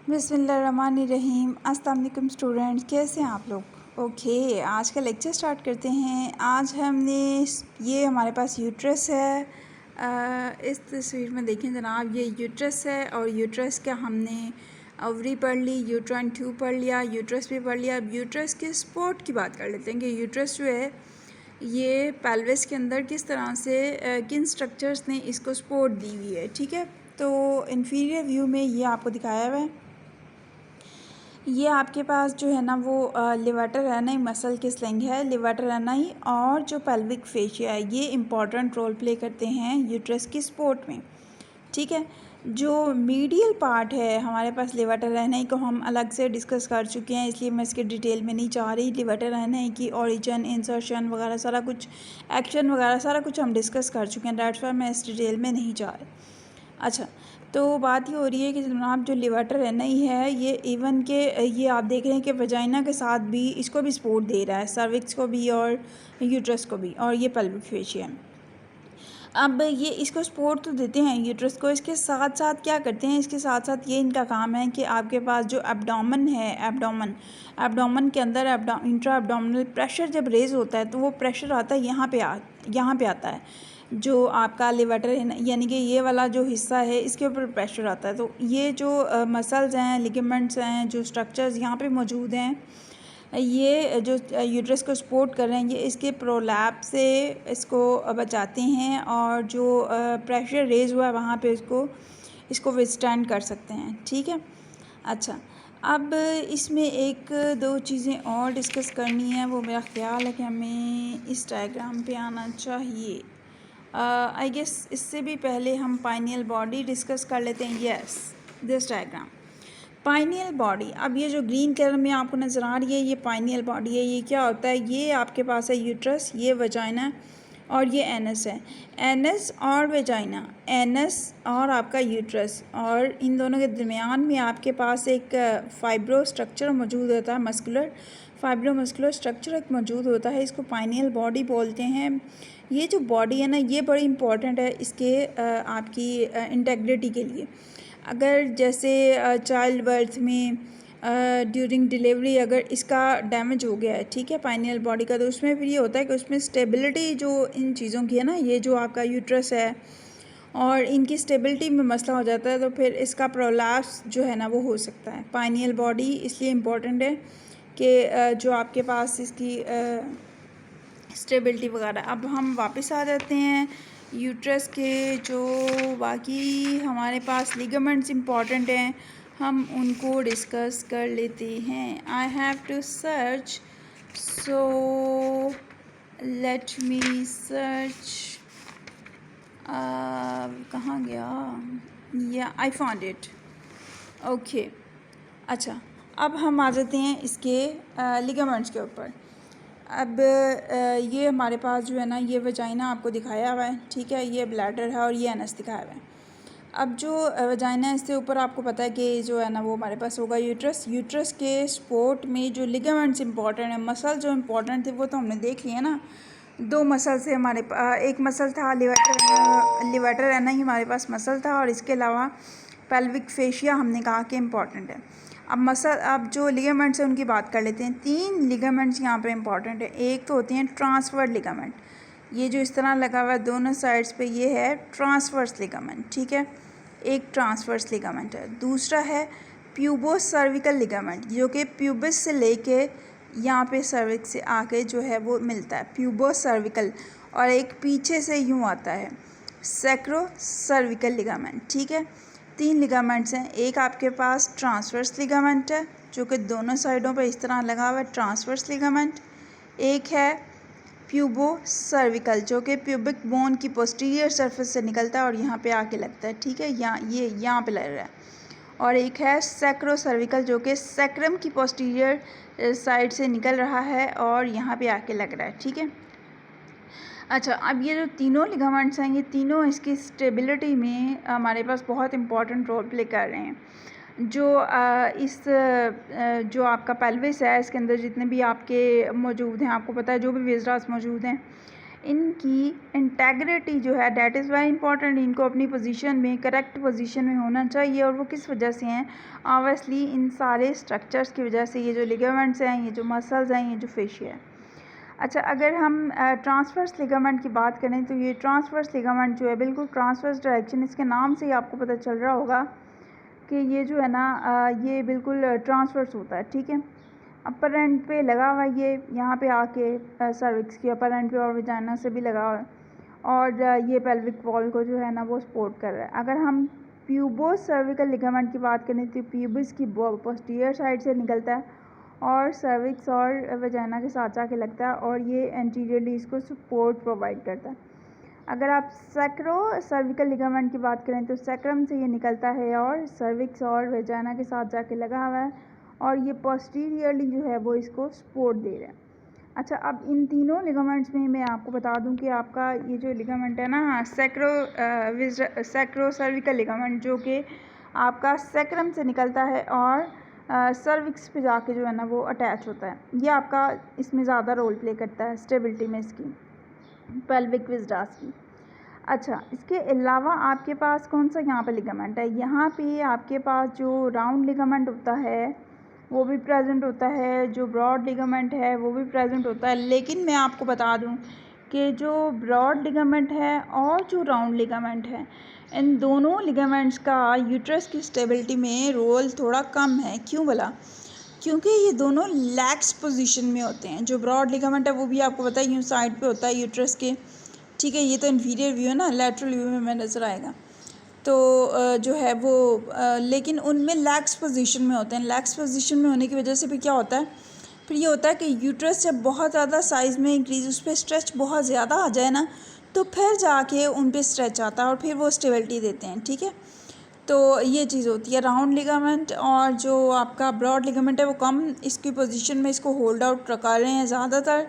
बिस्मिल्लाहिर्रहमानिर्रहीम। अस्सलाम वालेकुम स्टूडेंट्स, कैसे हैं आप लोग? ओके, आज का लेक्चर स्टार्ट करते हैं। आज हमने ये हमारे पास यूट्रस है। इस तस्वीर में देखें जनाब, ये यूट्रस है और यूट्रस का हमने ओवरी पढ़ ली, यूट्राइन ट्यूब पढ़ लिया, यूट्रस भी पढ़ लिया। अब यूट्रस के सपोर्ट की बात कर लेते हैं कि यूट्रस जो है ये पेल्विस के अंदर किस तरह से किन स्ट्रक्चर्स ने इसको सपोर्ट दी हुई है। ठीक है, तो इंफीरियर व्यू में ये आपको दिखाया हुआ है। ये आपके पास जो है ना वो लिवाटर रैनाई मसल की स्लिंग है। लिवाटर रैनाई और जो पेल्विक फेशिया है ये इम्पॉर्टेंट रोल प्ले करते हैं यूट्रस की सपोर्ट में। ठीक है, जो मीडियल पार्ट है हमारे पास लिवाटर रैनाई को हम अलग से डिस्कस कर चुके हैं, इसलिए मैं इसके डिटेल में नहीं जा रही। लिवाटर रैनाई की ओरिजिन, इंसर्शन वगैरह सारा कुछ, एक्शन वगैरह सारा कुछ हम डिस्कस कर चुके हैं, दैट्स व्हाई मैं इस डिटेल में नहीं जा रही। अच्छा, तो बात ये हो रही है कि जनाब जो लिवाटर रैनाई है ये इवन के ये आप देख रहे हैं कि वजाइना के साथ भी इसको भी सपोर्ट दे रहा है, सर्विक्स को भी और यूट्रस को भी, और ये पेल्विक फेशिया है। अब ये इसको सपोर्ट तो देते हैं यूट्रस को, इसके साथ साथ क्या करते हैं, इसके साथ साथ ये इनका काम है कि आपके पास जो एब्डोमेन है, एब्डोमेन के अंदर इंट्रा एब्डोमिनल प्रेशर जब रेज होता है तो वो प्रेशर आता है यहाँ पे आता है, जो आपका लिवाटर यानी कि ये वाला जो हिस्सा है इसके ऊपर प्रेशर आता है। तो ये जो मसल्स हैं, लिगामेंट्स हैं, जो स्ट्रक्चर्स यहाँ पे मौजूद हैं, ये जो यूट्रस को सपोर्ट कर रहे हैं, ये इसके प्रोलैप से इसको बचाते हैं और जो प्रेशर रेज हुआ है वहाँ पे इसको विथस्टैंड कर सकते हैं। ठीक है, अच्छा, अब इसमें एक दो चीज़ें और डिस्कस करनी है। वो मेरा ख्याल है कि हमें इस डायग्राम पे आना चाहिए। आई गेस इससे भी पहले हम पाइनियल बॉडी डिस्कस कर लेते हैं। Yes, this diagram pineal body. अब ये जो ग्रीन कलर में आपको नज़र आ रही है ये पाइनियल बॉडी है। ये क्या होता है, ये आपके पास है यूट्रस, ये वजाइना और ये एनस है। एनस और वजाइना, एनस और आपका यूट्रस, और इन दोनों के दरमियान में आपके पास एक फाइब्रो स्ट्रक्चर मौजूद होता है, फाइब्रोमस्कुलर स्ट्रक्चर एक मौजूद होता है, इसको पाइनियल बॉडी बोलते हैं। ये जो बॉडी है ना ये बड़ी इंपॉर्टेंट है इसके आपकी इंटेग्रिटी के लिए। अगर जैसे चाइल्ड बर्थ में ड्यूरिंग डिलीवरी अगर इसका डैमेज हो गया है, ठीक है, पाइनियल बॉडी का, तो उसमें फिर ये होता है कि उसमें स्टेबिलिटी जो इन चीज़ों की है ना, ये जो आपका यूट्रस है और इनकी स्टेबिलिटी में मसला हो जाता है, तो फिर इसका प्रोलैप्स जो है ना वो हो सकता है। पाइनियल बॉडी इसलिए इम्पोर्टेंट है कि जो आपके पास इसकी स्टेबिलिटी वगैरह। अब हम वापस आ जाते हैं यूट्रस के जो बाकी हमारे पास लिगामेंट्स इम्पॉर्टेंट हैं, हम उनको डिस्कस कर लेते हैं। I have to search, so let me search. कहाँ गया, या आई फाउंड इट। ओके, अच्छा, अब हम आ जाते हैं इसके लिगामेंट्स के ऊपर। अब ये हमारे पास जो है ना ये वजाइना आपको दिखाया हुआ है, ठीक है, ये ब्लैडर है और ये एनस दिखाया हुआ है। अब जो वजाइना है इससे ऊपर आपको पता है कि जो है ना वो हमारे पास होगा यूट्रस। यूट्रस के सपोर्ट में जो लिगामेंट्स इंपॉर्टेंट है, मसल जो इम्पोर्टेंट थे वो तो हमने देख लिए ना। दो मसल से हमारे एक मसल था लिवाटर रैना ही हमारे पास मसल था, और इसके अलावा पेल्विक फेशिया हमने कहा कि इम्पॉर्टेंट है। अब जो लिगामेंट्स हैं उनकी बात कर लेते हैं। 3 लिगामेंट्स यहाँ पे इम्पॉर्टेंट है। एक तो होती हैं ट्रांसवर्स लिगामेंट, ये जो इस तरह लगा हुआ है दोनों साइड्स पे, ये है ट्रांसवर्स लिगामेंट, ठीक है, एक ट्रांसवर्स लिगामेंट है। दूसरा है प्यूबोस सर्विकल लिगामेंट, जो कि प्यूबिस से लेके यहाँ पे सर्विक्स से आके जो है वो मिलता है, प्यूबोस सर्विकल। और एक पीछे से यूँ आता है, सैक्रो सर्विकल लिगामेंट, ठीक है। 3 लिगामेंट्स हैं। एक आपके पास ट्रांसवर्स लिगामेंट है जो कि दोनों साइडों पर इस तरह लगा हुआ है, ट्रांसवर्स लिगामेंट। एक है प्यूबो सर्विकल जो कि प्यूबिक बोन की पोस्टीरियर सरफेस से निकलता है और यहाँ पे आके लगता है, ठीक है, यहाँ पे लग रहा है। और एक है सैक्रो सर्विकल जो कि सैक्रम की पोस्टीरियर साइड से निकल रहा है और यहाँ पे आके लग रहा है, ठीक है। अच्छा, अब ये जो तीनों लिगामेंट्स हैं ये तीनों इसकी स्टेबिलिटी में हमारे पास बहुत इंपॉर्टेंट रोल प्ले कर रहे हैं। जो आपका पेल्विस है इसके अंदर जितने भी आपके मौजूद हैं, आपको पता है जो भी विज़रास मौजूद हैं, इनकी इंटेग्रिटी जो है डैट इज़ वेरी इंपॉर्टेंट। इनको अपनी पोजीशन में करेक्ट पोजीशन में होना चाहिए। और वो किस वजह से हैं? ऑब्वियसली इन सारे स्ट्रक्चर्स की वजह से। ये जो लिगामेंट्स हैं, ये जो मसल्स हैं, ये जो फेशिया है। अच्छा, अगर हम ट्रांसवर्स लिगामेंट की बात करें तो ये ट्रांसवर्स लिगामेंट जो है बिल्कुल ट्रांसवर्स डायरेक्शन, इसके नाम से ही आपको पता चल रहा होगा कि ये जो है ना ये बिल्कुल ट्रांसवर्स होता है। ठीक है, अपर एंड पे लगा हुआ है, ये यहाँ पे आके सर्विक्स की अपर एंड पे और वजाइना से भी लगा हुआ है। और ये पेल्विक वॉल को जो है ना वो सपोर्ट कर रहा है। अगर हम प्यूबो सर्विकल लिगामेंट की बात करें तो प्यूबिस की पोस्टीरियर साइड से निकलता है और सर्विक्स और वजाइना के साथ जाके लगता है और ये एंटीरियरली इसको सपोर्ट प्रोवाइड करता है। अगर आप सैक्रो सर्विकल लिगामेंट की बात करें तो सैक्रम से ये निकलता है और सर्विक्स और वजाइना के साथ जाके लगा हुआ है और ये पोस्टीरियरली जो है वो इसको सपोर्ट दे रहा है। अच्छा, अब इन तीनों लिगामेंट्स में मैं आपको बता दूं कि आपका ये जो लिगामेंट है ना सैक्रो सर्विकल लिगामेंट, जो कि आपका सैक्रम से निकलता है और सर्विक्स पे जाके जो है ना वो अटैच होता है। ये आपका इसमें ज़्यादा रोल प्ले करता है स्टेबिलिटी में इसकी, पेल्विक विस्डास की। अच्छा, इसके अलावा आपके पास कौन सा यहाँ पे लिगामेंट है? यहाँ पे आपके पास जो राउंड लिगामेंट होता है वो भी प्रेजेंट होता है, जो ब्रॉड लिगामेंट है वो भी प्रेजेंट होता है। लेकिन मैं आपको बता दूं कि जो ब्रॉड लिगामेंट है और जो राउंड लिगामेंट है, इन दोनों लिगामेंट्स का यूट्रस की स्टेबिलिटी में रोल थोड़ा कम है। क्यों भला? क्योंकि ये दोनों लैक्स पोजीशन में होते हैं। जो ब्रॉड लिगामेंट है वो भी आपको पता है यूँ साइड पे होता है यूट्रस के। ठीक है, ये तो इन्फीरियर व्यू है ना, लैटरल व्यू में नज़र आएगा। तो जो है वो लेकिन उनमें लैक्स पोजीशन में होते हैं। लैक्स पोजीशन में होने की वजह से फिर क्या होता है? फिर ये होता है कि यूट्रस जब बहुत ज़्यादा साइज़ में इंक्रीज़, उस पर स्ट्रेच बहुत ज़्यादा आ जाए ना, तो फिर जाके उन पे स्ट्रेच आता है और फिर वो स्टेबिलिटी देते हैं। ठीक है, तो ये चीज़ होती है। राउंड लिगामेंट और जो आपका ब्रॉड लिगामेंट है वो कम इसकी पोजीशन में इसको होल्ड आउट कर रहे हैं। ज़्यादातर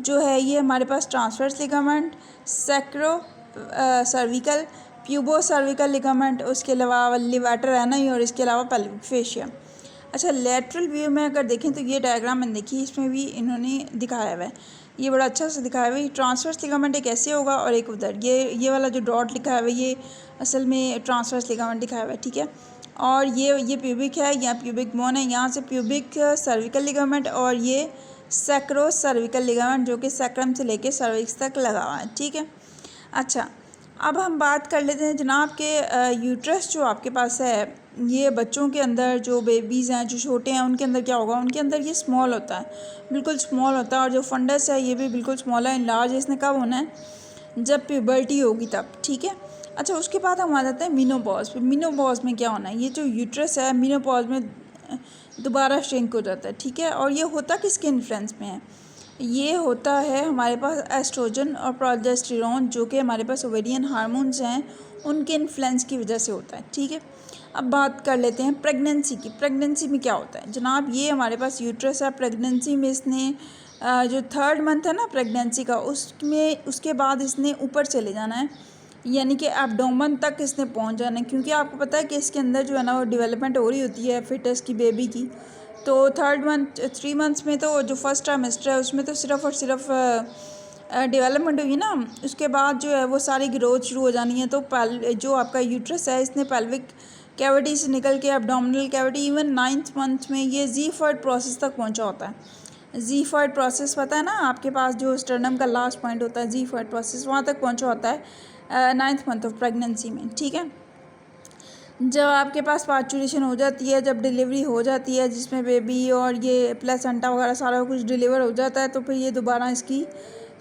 जो है ये हमारे पास transverse ligament, sacro cervical, pubo cervical ligament, उसके अलावा लिवेटर है ना, और इसके अलावा पेल्विक फेशिया। अच्छा, लेटरल व्यू में अगर देखें तो ये डायग्राम मैंने देखी, इसमें भी इन्होंने दिखाया हुआ है, ये बड़ा अच्छा से दिखाया हुआ है। ट्रांसवर्स लिगामेंट एक ऐसे होगा और एक उधर, ये वाला जो डॉट लिखा है ये असल में ट्रांसवर्स लिगामेंट दिखाया हुआ है। ठीक है, और ये प्यूबिक है, यहाँ प्यूबिक बोन है, यहाँ से प्यूबिक सर्विकल लिगामेंट, और ये सैक्रो सर्विकल लिगामेंट जो कि सैक्रम से लेके सर्विक्स तक लगा हुआ है। ठीक है, अच्छा अब हम बात कर लेते हैं जनाब के यूट्रस जो आपके पास है, ये बच्चों के अंदर जो बेबीज़ हैं जो छोटे हैं उनके अंदर क्या होगा? उनके अंदर ये स्मॉल होता है, बिल्कुल स्मॉल होता है। और जो फंडस है ये भी बिल्कुल स्मॉल है। इनलार्ज इसने कब होना है? जब प्यूबर्टी होगी तब। ठीक है, अच्छा उसके बाद हम आ जाते हैं मीनोपॉज पे। मीनोपॉज में क्या होना है? ये जो यूट्रस है मीनोपॉज में दोबारा श्रिंक हो जाता है। ठीक है, और ये होता किसके इन्फ्लुएंस में है? ये होता है हमारे पास एस्ट्रोजन और प्रोजेस्टेरॉन, जो कि हमारे पास ओवेरियन हार्मोन्स हैं, उनके इन्फ्लुएंस की वजह से होता है। ठीक है, अब बात कर लेते हैं प्रेगनेंसी की। प्रेगनेंसी में क्या होता है जनाब? ये हमारे पास यूट्रस है, प्रेगनेंसी में इसने जो 3rd मंथ है ना प्रेगनेंसी का, उसके बाद इसने ऊपर चले जाना है, यानी कि एब्डोमेन तक इसने पहुंच जाना है। क्योंकि आपको पता है कि इसके अंदर जो है ना वो डेवलपमेंट हो रही होती है फिटस की, बेबी की। तो 3 मंथ्स में तो जो फर्स्ट ट्राइमेस्टर है उसमें तो सिर्फ़ और सिर्फ डेवलपमेंट हुई ना, उसके बाद जो है वो सारी ग्रोथ शुरू हो जानी है। तो जो आपका यूट्रस है इसने पेल्विक कैविटी से निकल के abdominal cavity, even 9th month में ये ज़ीफर्ड प्रोसेस तक पहुंचा होता है। ज़ीफर्ड प्रोसेस पता है ना आपके पास, जो स्टर्नम का लास्ट पॉइंट होता है ज़ीफर्ड प्रोसेस, वहाँ तक पहुंचा होता है 9th मंथ ऑफ प्रेगनेंसी में। ठीक है, जब आपके पास पार्चुरेशन हो जाती है, जब डिलीवरी हो जाती है जिसमें बेबी और ये प्लेसेंटा वगैरह सारा कुछ डिलीवर हो जाता है, तो फिर ये दोबारा इसकी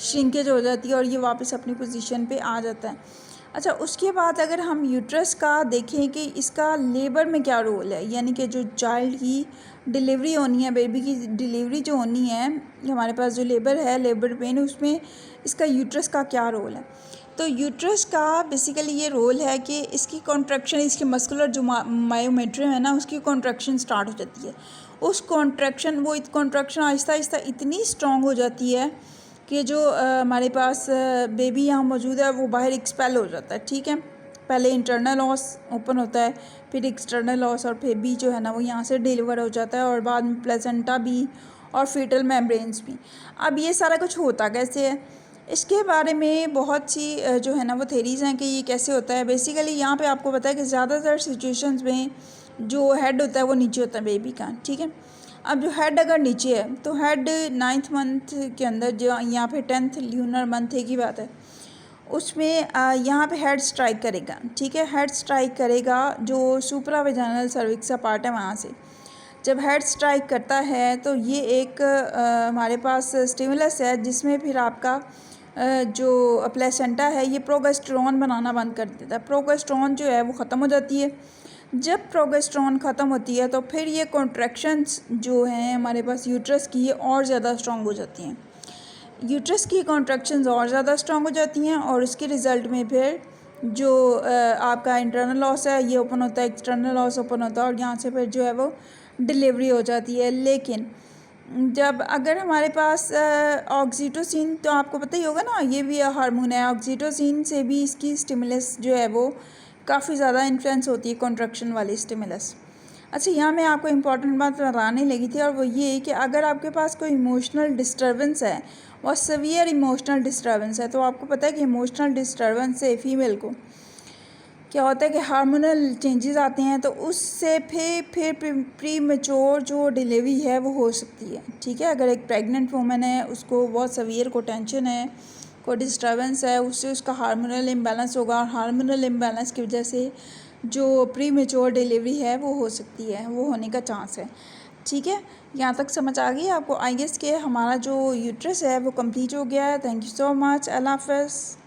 श्रिंकेज हो जाती है और ये वापस अपनी पोजीशन पे आ जाता है। अच्छा, उसके बाद अगर हम यूट्रस का देखें कि इसका लेबर में क्या रोल है, यानी कि जो चाइल्ड की डिलीवरी होनी है, बेबी की डिलीवरी जो होनी है, हमारे पास जो लेबर है, लेबर पेन, उसमें इसका यूट्रस का क्या रोल है? तो यूट्रस का बेसिकली ये रोल है कि इसकी कॉन्ट्रैक्शन, इसके मस्कुलर जो मायोमेट्रियम है ना, उसकी कॉन्ट्रैक्शन स्टार्ट हो जाती है। उस कॉन्ट्रैक्शन आहिस्ता आहिस्ता इतनी स्ट्रॉन्ग हो जाती है कि जो हमारे पास बेबी यहाँ मौजूद है वो बाहर एक्सपेल हो जाता है। ठीक है, पहले इंटरनल ऑस ओपन होता है, फिर एक्सटर्नल ऑस, और बेबी जो है ना वो यहाँ से डिलीवर हो जाता है, और बाद में प्लेसेंटा भी और फीटल मेम्ब्रेन्स भी। अब ये सारा कुछ होता कैसे है? इसके बारे में बहुत सी जो है ना वो थेरीज़ हैं कि ये कैसे होता है। बेसिकली यहाँ पे आपको पता है कि ज़्यादातर सिचुएशंस में जो हेड होता है वो नीचे होता है बेबी का, ठीक है। अब जो हेड अगर नीचे है तो हेड 9th मंथ के अंदर, जो यहाँ पे 10th ल्यूनर मंथ की बात है, उसमें यहाँ पे हेड स्ट्राइक करेगा, ठीक है। हेड स्ट्राइक करेगा जो सुप्रावेजाइनल सर्विक्स का पार्ट है वहाँ से। जब हेड स्ट्राइक करता है तो ये एक हमारे पास स्टिमुलस है जिसमें फिर आपका जो प्लेसेंटा है ये प्रोजेस्टेरोन बनाना बंद कर देता है। प्रोजेस्टेरोन जो है वो ख़त्म हो जाती है। जब प्रोजेस्टेरोन ख़त्म होती है तो फिर ये कॉन्ट्रैक्शंस जो हैं हमारे पास यूट्रस की, ये और ज़्यादा स्ट्रॉन्ग हो जाती हैं। यूट्रस की कॉन्ट्रैक्शंस और ज़्यादा स्ट्रॉन्ग हो जाती हैं और इसके रिज़ल्ट में फिर जो आपका इंटरनल लॉस है ये ओपन होता है, एक्सटर्नल लॉस ओपन होता है और यहाँ से फिर जो है वो डिलीवरी हो जाती है। लेकिन जब अगर हमारे पास ऑक्सीटोसिन, तो आपको पता ही होगा ना, ये भी हार्मोन है। ऑक्सीटोसिन से भी इसकी स्टिमुलस जो है वो काफ़ी ज़्यादा इन्फ्लुएंस होती है, कॉन्ट्रैक्शन वाली स्टिमुलस। अच्छा, यहाँ मैं आपको इम्पॉर्टेंट बात बताने लगी थी और वो ये कि अगर आपके पास कोई इमोशनल डिस्टर्बेंस है और सीवियर इमोशनल डिस्टर्बेंस है, तो आपको पता है कि इमोशनल डिस्टर्बेंस से फीमेल को क्या होता है कि हार्मोनल चेंजेस आते हैं, तो उससे फिर प्री मेच्योर जो डिलीवरी है वो हो सकती है, ठीक है। अगर एक प्रेग्नेंट वूमेन है, उसको बहुत सीवियर को टेंशन है, को डिस्टर्बेंस है, उससे उसका हार्मोनल इम्बैलेंस होगा और हार्मोनल इम्बैलेंस की वजह से जो प्री मेच्योर डिलीवरी है वो हो सकती है, वो होने का चांस है, ठीक है। यहाँ तक समझ आ गई आपको? आई गेस कि हमारा जो यूट्रस है वो कंप्लीट हो गया है। Thank you so much. अल्लाह हाफ़िज़।